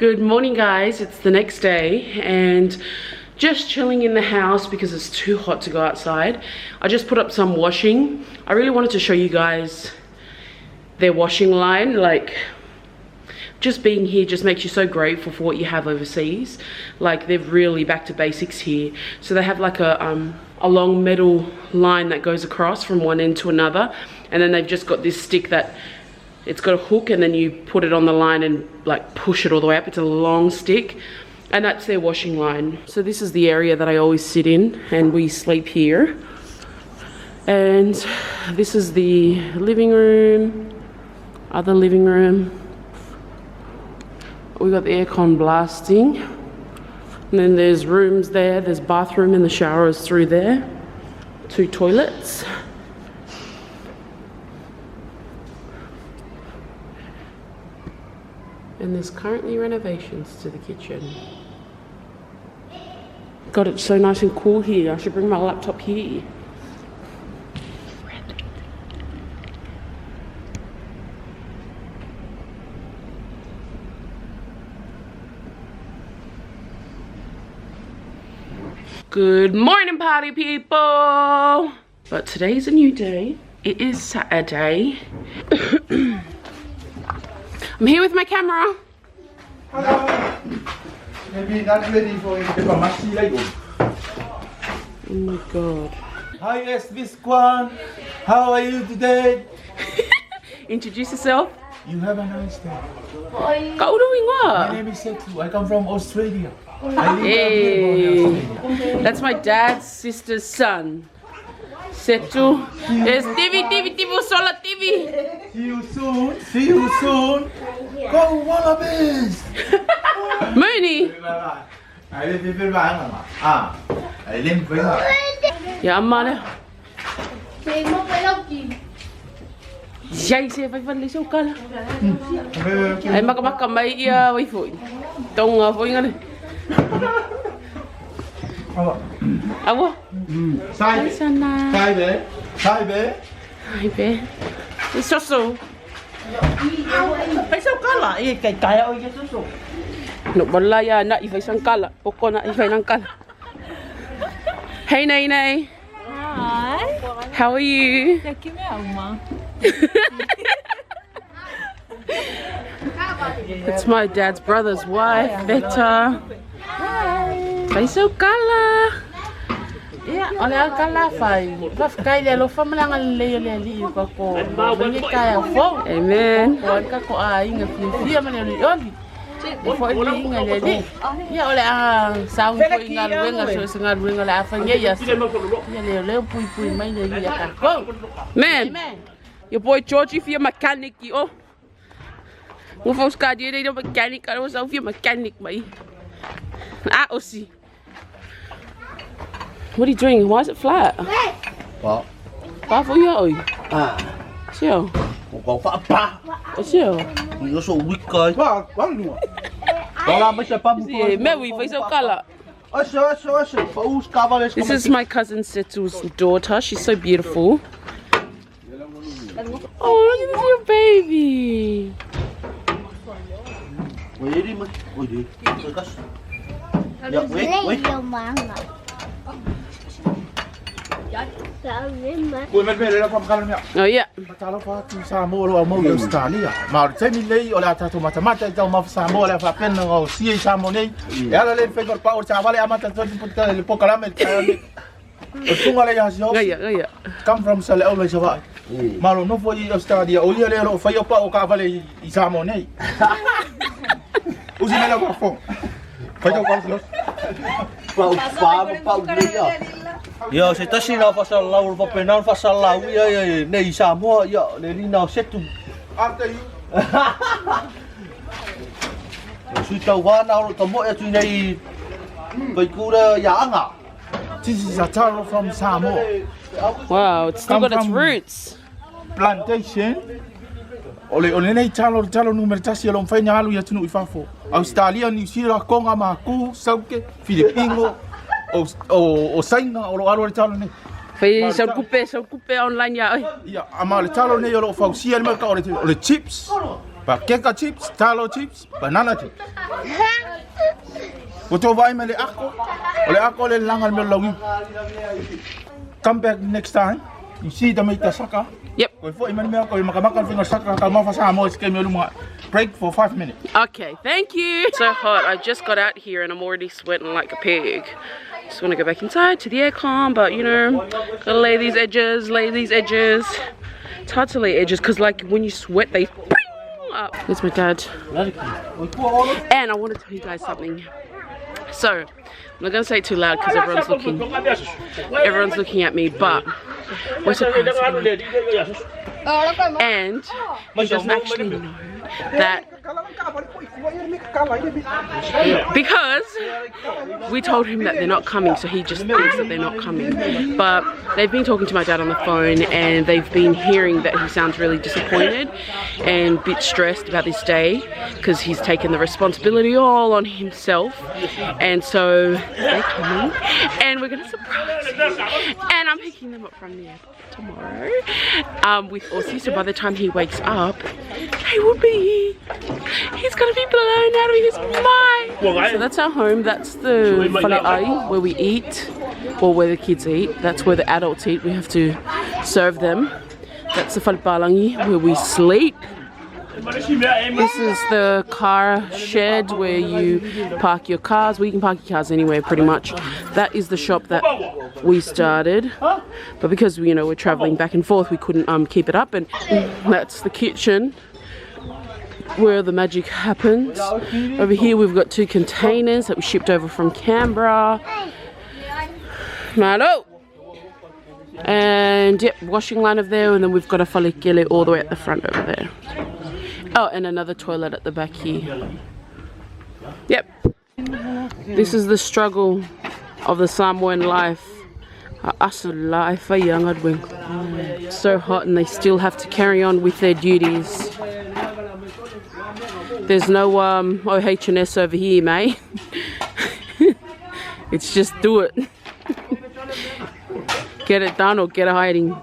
Good morning, guys. It's the next day and just chilling in the house because it's too hot to go outside. I just put up some washing. I really wanted to show you guys their washing line. Like, just being here just makes you so grateful for what you have overseas. Like, they're really back to basics here. So they have like a long metal line that goes across from one end to another, and then they've just got this stick that it's got a hook, and then you put it on the line and like push it all the way up. It's a long stick, and that's their washing line. So this is the area that I always sit in, and we sleep here. And this is the living room, other living room. We got the aircon blasting, and then there's rooms there. There's bathroom and the shower is through there. 2 toilets. And there's currently renovations to the kitchen. God, it's so nice and cool here. I should bring my laptop here. Good morning, party people! But today's a new day. It is Saturday. I'm here with my camera. Hello. Maybe not ready for it to come later. Oh my god. Hi, Visquan. How are you today? Introduce yourself. You have a nice day. Kau doing My what? name is Setu. I come from Australia. Hey. That's my dad's sister's son. Setu. Yes, TV, solar TV. See you soon. See you soon. Go Wallabies. Mooney. I live in I live in Ja, mannen. Jij zei van die zo kala. Hij maakt mij ja, wie voor. Tong voor je. Awo. Sai Sana. Sai be. Sai be. Hai be. It's so. Phải sao cá lại cài ơi chứ số. No bala ya na ifai sang kala. Poko na ifai nang kala. Hey Nay Nay. Hi. How are you? Kim är Alma. It's my dad's brother's wife, Beta. Fai so kala. Ja, olha kala fai. Va ficar ele lo fam lang le ali ko. Bani kaya fo. Amen. Ko ka ko ai nga fia man le oli. Fo ele nga le di. Ya olha saung ko nga luenga so nga luenga la fa nge ya. Ya le pui mai le ya ka ko. Man, your boy Georgie for your mechanic, oh. Hoe volgens gaat die de mechanic? I was over your mechanic, mate. Ah, Ossie. What are you doing? Why is it flat? What? Waar voor jou? Ah. Zo. Go fa pa. Zo. You so weak guy. Wa, lu. Wala ba siya pa mo? Zie, Mary, fai so kala. This is my cousin Setu's daughter. She's so beautiful. Oh, look at this little baby. Oh yeah. Gaya. Come from Sale always about. Malo no for you study. O ye le fa yo pa o ka vale isamo nei. Usi nela pa fo. Fa yo pa Yo, se tasi na fasal lau pa penal fasal lau ya nei Samoa ya le lina setu. after you. Sui tau wa na ro tomo ya tu nei pai kura ya anga. This is a child from Samoa. Wow, it's still Come got its from- roots. Plantation. Ole nei chalo numero tasi lo fai nyalu ya tunu ifafo. Australia, New Zealand, Konga, Maku, Sauke, Filipino, o Saina, o alo chalo nei. Fai sa kupe online ya oi. Ya, ama le chalo nei o fausia le maka o le chips. Pakeka chips, talo chips, banana chips. Koto vai me le ako le langal me lawi. Come back next time. You see the make saka. Yep. Ko fo iman me ako makamakan finga saka ka mo fa mo iske me lunga. Break for 5 minutes. Okay, thank you. So hot. I just got out here and I'm already sweating like a pig. Just want to go back inside to the aircon, but you know, gotta lay these edges, It's hard to lay edges because like when you sweat, they up. There's my dad. And I want to tell you guys something. So, I'm not gonna say it too loud because everyone's looking at me, but we're surprised. And he doesn't actually know that because we told him that they're not coming, so he just thinks that they're not coming. But they've been talking to my dad on the phone and they've been hearing that he sounds really disappointed and a bit stressed about this day because he's taken the responsibility all on himself, and so they're coming and we're gonna surprise him, and I'm picking them up from the airport tomorrow with Aussie, so by the time he wakes up he will be, he's gonna be blown out of his mind. So that's our home. That's the whaleai where we eat, or where the kids eat. That's where the adults eat. We have to serve them. That's the whalepalangi where we sleep. This is the car shed where you park your cars. Well, you can park your cars anywhere pretty much. That is the shop that we started, but because you know we're traveling back and forth, we couldn't keep it up. And that's the kitchen where the magic happens. Over here we've got 2 containers that we shipped over from Canberra. Malo! And yep, washing line over there, and then we've got a whalekele all the way at the front over there. Oh, and another toilet at the back here. Yep. This is the struggle of the Samoan life. It's so hot and they still have to carry on with their duties. There's no OH&S over here, mate. It's just do it. Get it done or get a hiding.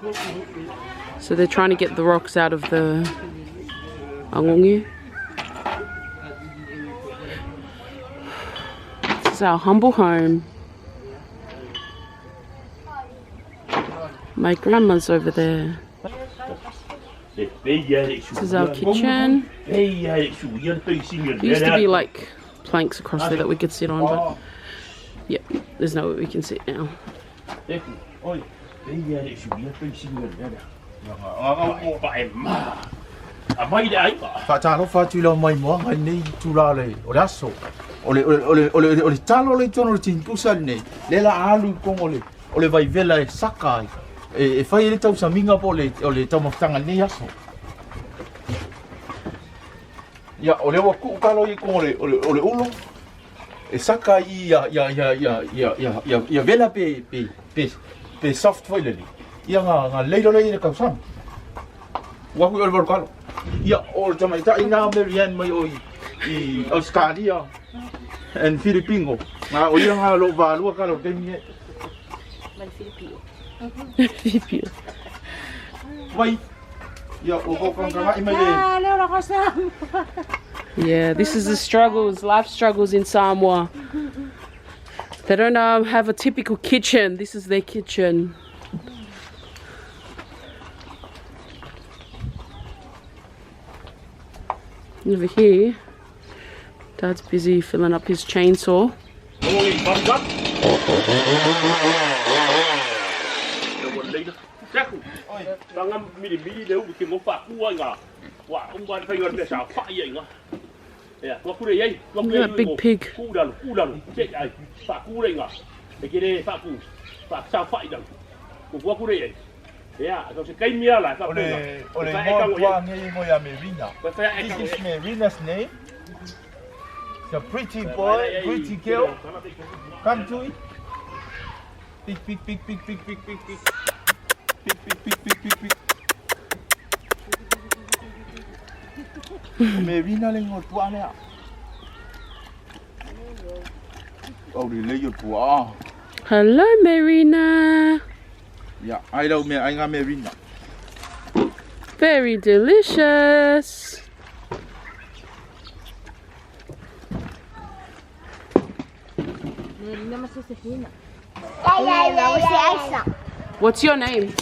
So they're trying to get the rocks out of the angongi. This is our humble home. My grandma's over there. This is our kitchen. There used to be like planks across there that we could sit on, but yep, there's nowhere we can sit now. Fatalo fatilo mai mo ni tulale oraso. Ole talo le tono tinkusa ne. Lela alu kongole. Ole vai vela sakai. E fai le tau saminga po le tau mafutanga ni aso. Ya ole wa ku kalo I kongole ole ulo. E sakai ya vela pe soft foil ni. Ia nga leilo le kausan. Wa ku ole kalo. Ja, or Jamaica ina Marian mai oi I Australia and Filipino. Na o ia nga lo valu ka lo temi. Mal Filipino. Filipino. Wai. Ya o ko kan ka mai Yeah, this is the struggles, life struggles in Samoa. They don't have a typical kitchen. This is their kitchen. Over here, Dad's busy filling up his chainsaw. Look at that big pig. Ole mo ya Merina. This is Merina's name. It's a pretty boy, pretty girl. Come to it. Pick. Merina le ngotua le. Oh, le yo tua. Hello, Marina. Yeah, I love Marina. Very delicious. What's your name?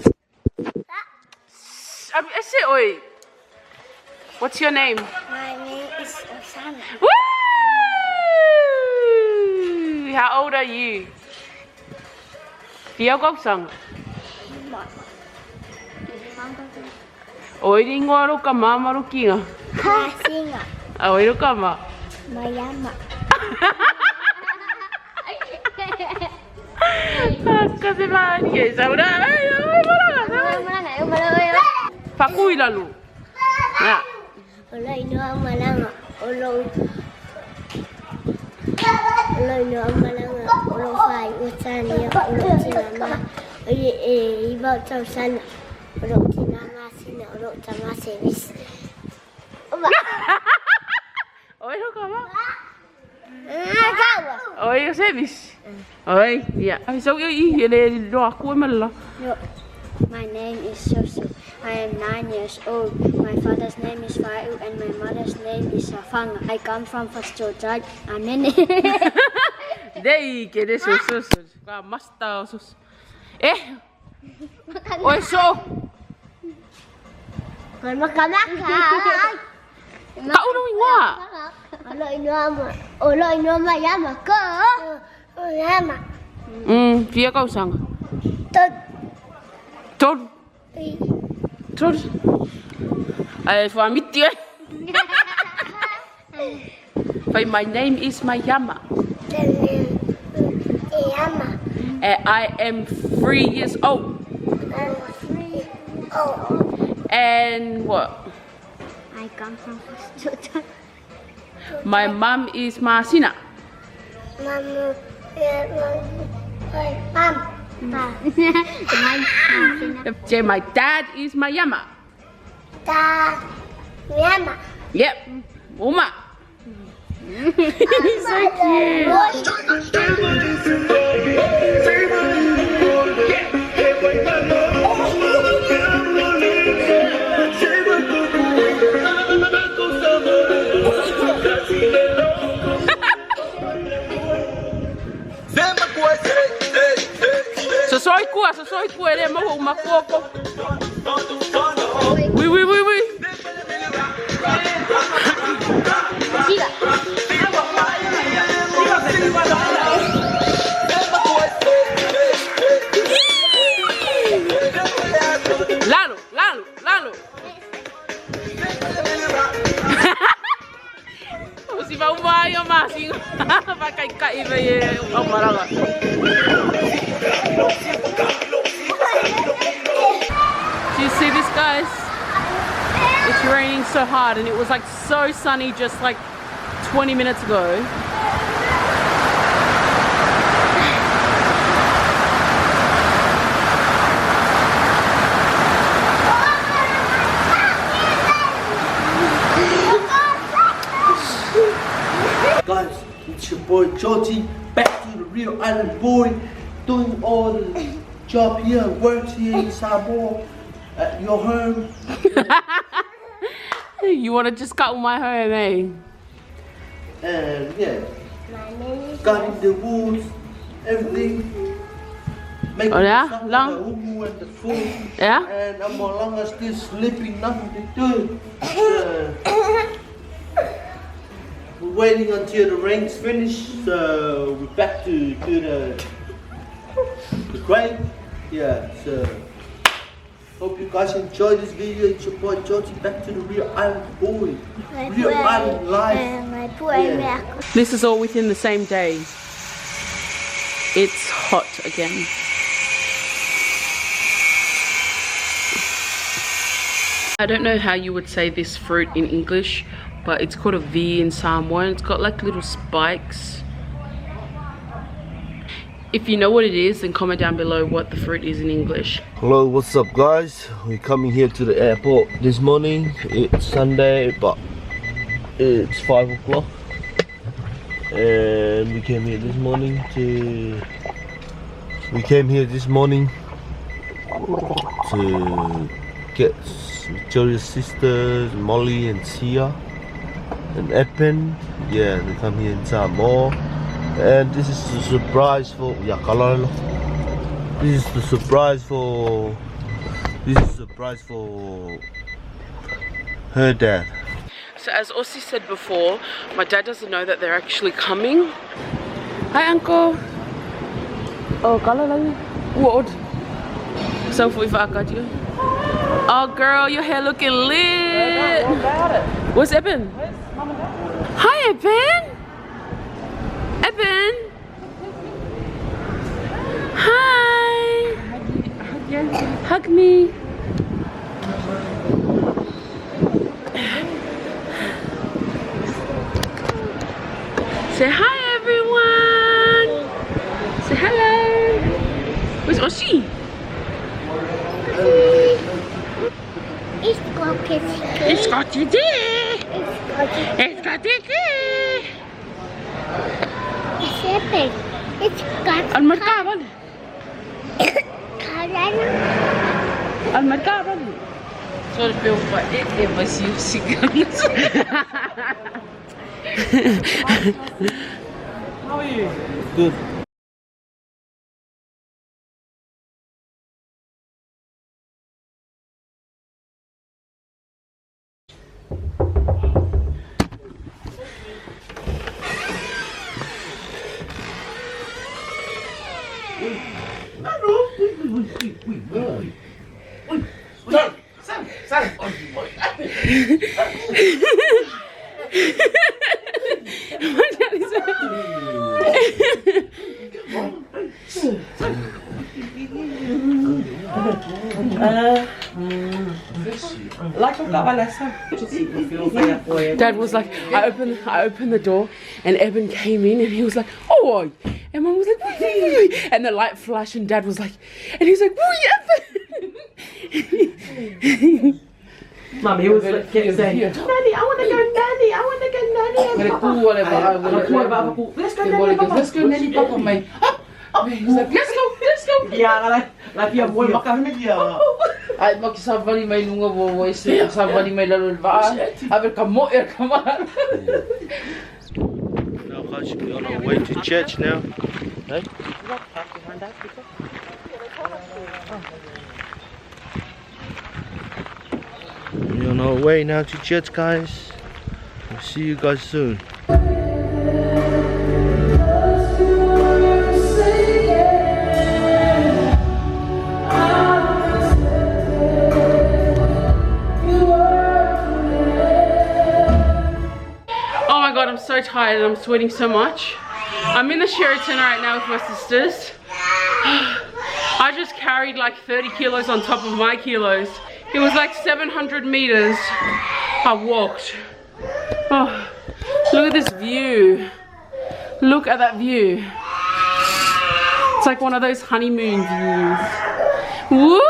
Oi. What's your name? My name is Osana. Woo! How old are you? Fia Gosang. Oi ringo ro ka mama ro kinga. Hasinga. Oi ro ka ma. Mayama. Kasi ba ni sa ura. Pakui lalu. Ya. Olay no ang malanga. Olay no ang malanga. Olay fay. Utsan niya. Olay sinama. Ibaw chow sana. Olay sinama sina. Olay tama service. Oi ro ka ma. Kawa. Oi service. Oi, ya. So ele do aku mala. My name is Sosu. I am 9 years old. My father's name is Faiu and my mother's name is Safanga. I come from Fastojaj. Amen. Dei que de so. Ka masta so. Oi so. Còn mà cầm lắc hả? Ka uno wa. Olay no mà yama ko. Yama. Fia Gosang. Tot. Tod. Tod. Ai for miti. My name is Mayama. Yama. I am 3 years old. And what? I come from Fastojaj. My mom is Masina. My dad is Mayama. Yama. Yep. Uma. He's so cute. Sosoi ku ele mo uma koko. Oui. Lalo. Si va umayo masing pakai ibe omaraga. Do you see this, guys? It's raining so hard and it was like so sunny just like 20 minutes ago. Guys, it's your boy Joti, back to the Real Island Boy, doing all the job here, works here in Samoa, at your home. You want to just cut my home, eh? And yeah, cutting the woods, everything. Making yeah? the Lang? umu and the food. Yeah? And I'm no longer still sleeping, nothing to do. We're waiting until the rain's finished, so we're back to the crate. Yeah, so hope you guys enjoyed this video. It's your boy Joti, back to the Real Island Boy. Real Island Life. Yeah. This is all within the same day. It's hot again. I don't know how you would say this fruit in English, but it's called a V in Samoan. It's got like little spikes. If you know what it is, then comment down below what the fruit is in English. Hello, what's up guys? We're coming here to the airport this morning. It's Sunday, but it's 5 o'clock. And we came here this morning to get Victoria's sisters, Molly and Sia and Eppen. Yeah, they come here in Samoa. And this is the surprise for This is the surprise for her dad. So as Ossie said before, my dad doesn't know that they're actually coming. Hi uncle. Oh, kala lang. What? So for oh girl, your hair looking lit. What's Eben? Hi Eben. Eben. Hi. Hug me. Say hi everyone. Say hello. Where's Oshi? It's got kissy. It's got you there. It's got you there. It's epic. It's got Al-Markaban. Karana. Al-Markaban. Sorry, Bill, but it was you cigarettes. How are you? Good. Dad was like, I opened the door and Eben came in and he was like, oh, and Mum was like, wee. And the light flashed and Dad was like, and he was like, wee, Eben. Mummy was like, kept saying, Nanny, I want to go, Nanny, I want to go, Nanny. Let's go, Nanny, Papa, mate. He was like, let's go. Yeah, like your boy, Ay, magsabali may nunga boy, sabali may lalulva. Aber kamo kaman. Now guys, we're on our way to church now. Hey? We're on our way now to church, guys. We'll see you guys soon. God, I'm so tired and I'm sweating so much. I'm in the Sheraton right now with my sisters. I just carried like 30 kilos on top of my kilos. It was like 700 meters I walked. Oh, look at this view. Look at that view. It's like one of those honeymoon views. Woo,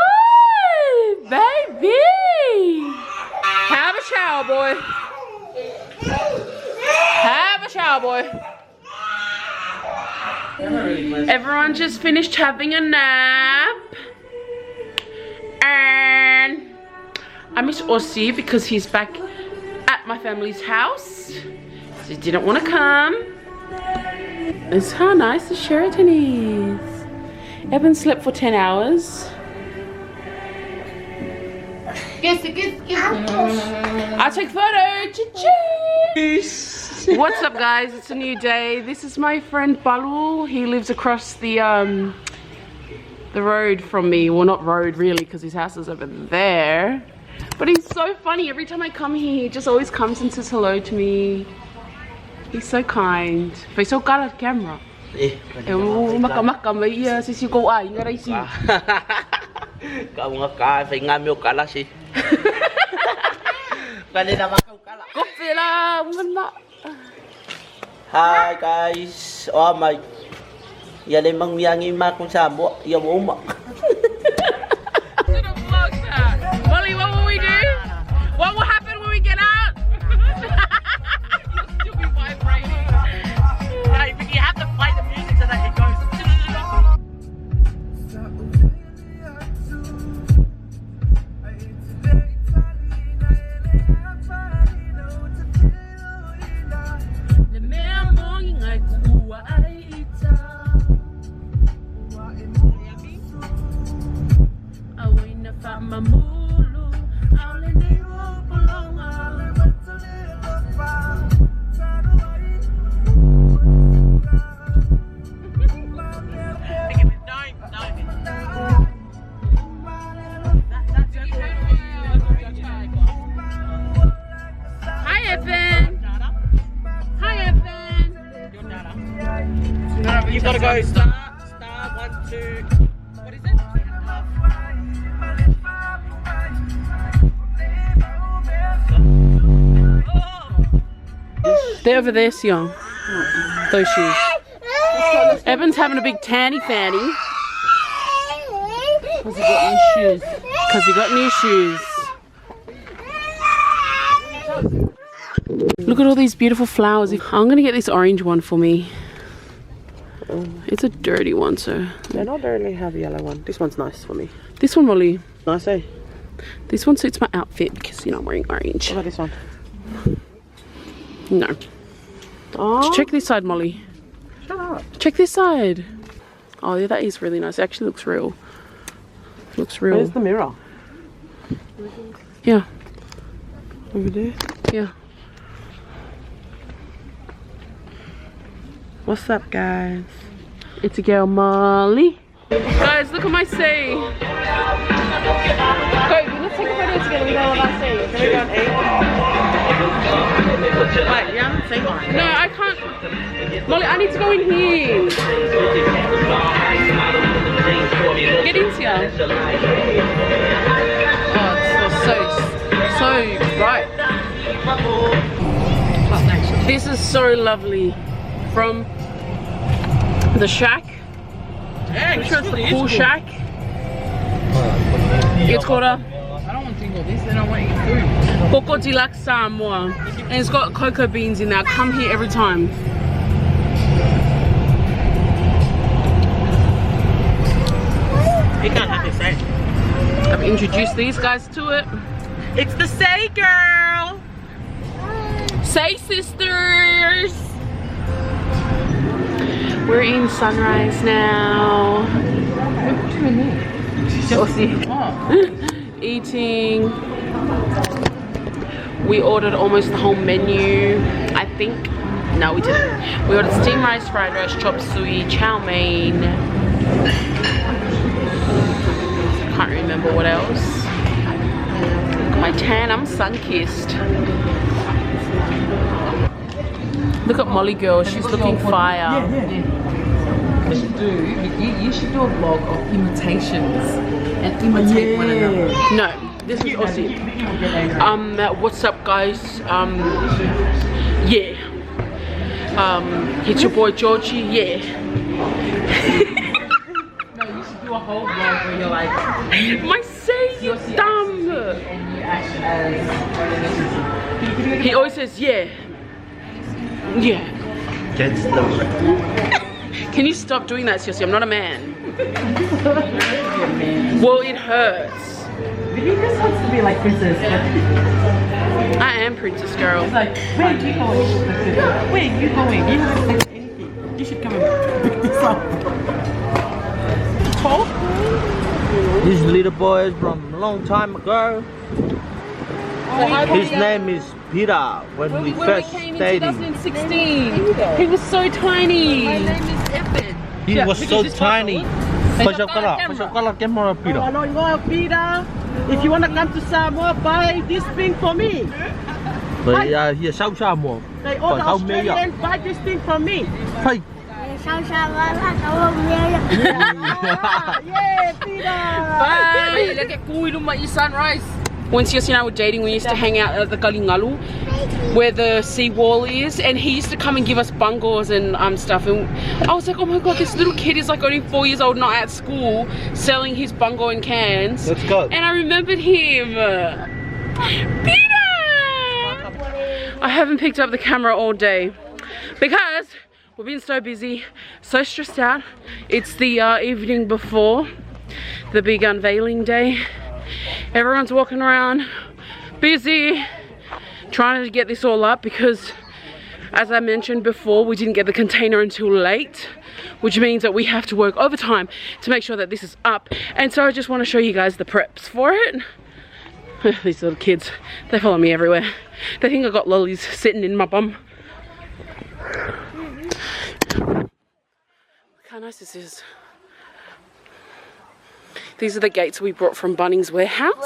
baby! Have a shower, boy. Have a shower, boy. Everyone just finished having a nap. And I miss Ossie because he's back at my family's house. So he didn't want to come. It's how nice the Sheraton is. Eben slept for 10 hours. I'll take photo. Cheese. What's up, guys? It's a new day. This is my friend Balu. He lives across the road from me. Well, not road really, because his house is over there. But he's so funny. Every time I come here, he just always comes and says hello to me. He's so kind. Phải số cả là camera. Maka mấy sisi cô ai ngay đây xí. Cậu ngọc cả phải ngam miêu cả là xí. Cái này là maka cả là. Coffee lah, mana? Hi guys, oh my. Ya le mang miangi mak kung sabo, ya mo mak. Molly, what will we do? What will happen when we get out? You'll be vibrating. Right, but you have to play the music so that it goes. The man morning I Hi, Evan. Hi, Evan. You've got to go star 1, 2. What is it? They're over there, Sion. Those shoes. Evan's having a big tanny fanny. Because he got new shoes. Because he got new shoes. Look at all these beautiful flowers. I'm going to get this orange one for me. It's a dirty one, so... No, not really have a yellow one. This one's nice for me. This one, Molly. Nice, eh? This one suits my outfit because, you know, I'm wearing orange. What about this one? No. Oh, Check this side, Molly. shut up. Check this side. Oh, yeah, that is really nice. It actually looks real. Looks real. Where's the mirror? Yeah. Over there? Yeah. What's up, guys? It's a girl, Molly. Guys, look at my sea. Go, let's take a photo together with all of our sea. Can we go and eat? Wait, you haven't seen mine. No, I can't. Molly, I need to go in here. Get in here. Oh, it's so bright. This is so lovely. From the shack. Yeah, I'm sure it's the cool shack. It's called a I don't want to think of this, then I want to eat food. Coco Deluxe Samoa. And it's got cocoa beans in there. I come here every time. You can't have this, eh? I've introduced these guys to it. It's the Say Girl! Say sisters! We're in Sunrise now. Eating. We ordered almost the whole menu, I think. No, we didn't. We ordered steamed rice, fried rice, chop suey, chow mein. Can't remember what else. Look at my tan, I'm sun-kissed. Look at Molly girl, she's looking fire. You should do a vlog of imitations and imitate one another. No, this is Aussie. What's up, guys? Yeah. It's your boy Georgie. Yeah. No, you should do a whole vlog where you're like, My say you dumb. and you act as. He always says yeah. Yeah. Gets the Can you stop doing that, seriously? I'm not a man. Well, it hurts. He just wants to be like Princess. I am princess girl. It's like, where are you going? Where are you going? You haven't said anything. You should come and pick this up. This little boy is from a long time ago. His name is Peter. When we first came in stayed 2016, he was so tiny. My name is Evan. he was so tiny. Camera. Camera, Peter. Hello, Peter. If you want to come to Samoa, buy this thing for me. Vậy giờ sau Samoa. They all Còn không mấy Australian, buy this thing from me. Hey. Sao sao là cậu không nghe được. Yeah, Peter. Bye. Look at Kui Lumai Sunrise. When Sios and I were dating, we used to hang out at the Kalingalu, where the sea wall is, and he used to come and give us bungos and stuff. And I was like, oh my god, this little kid is like only 4 years old, not at school, selling his bungo in cans. Let's go. And I remembered him. Peter! I haven't picked up the camera all day because we've been so busy, so stressed out. It's the evening before the big unveiling day. Everyone's walking around busy trying to get this all up because, as I mentioned before, we didn't get the container until late, which means that we have to work overtime to make sure that this is up. And so I just want to show you guys the preps for it. These little kids, they follow me everywhere. They think I got lollies sitting in my bum. Look how nice this is. These are the gates we brought from Bunnings Warehouse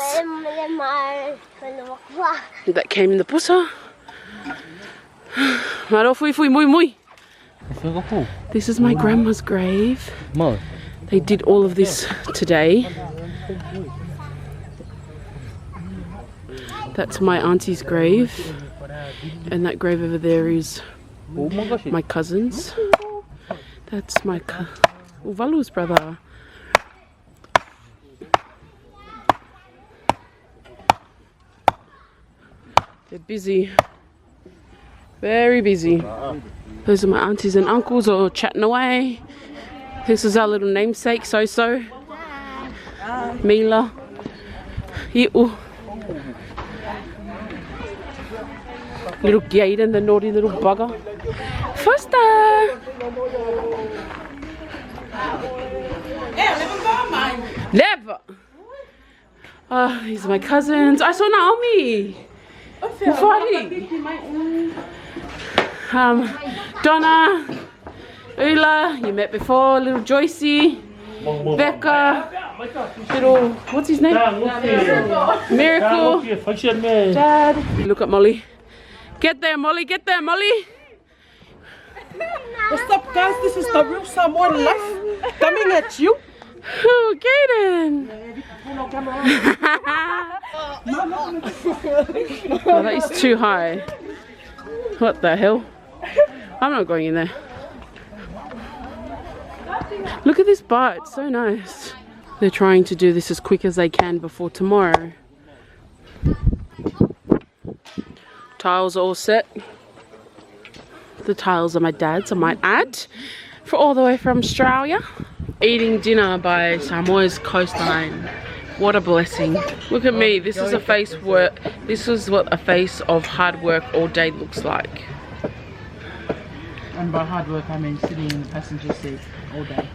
that came in the busa. This is my grandma's grave. They did all of this today. That's my auntie's grave, and that grave over there is my cousin's. That's my Uvalu's brother. They're busy, very busy. Those are my aunties and uncles all chatting away. This is our little namesake, So-So, Mila, Iu. Little Gaiden, the naughty little bugger. Foster! Never! These are my cousins. I saw Naomi! Ufari! Donna, Ula, you met before, little Joycey, Becca, little, what's his name? Miracle, Dad. Look at Molly. Get there, Molly, get there, Molly. What's up, guys? This is the real Samoan life coming at you. Oh, Gaiden. Oh, that is too high. What the hell? I'm not going in there. Look at this bar, it's so nice. They're trying to do this as quick as they can before tomorrow. Tiles are all set. The tiles are my dad's, I might add, for all the way from Australia. Eating dinner by Samoa's coastline. What a blessing. Look at me, this is a face work. This is what a face of hard work all day looks like. And by hard work, I mean sitting in the passenger seat all day.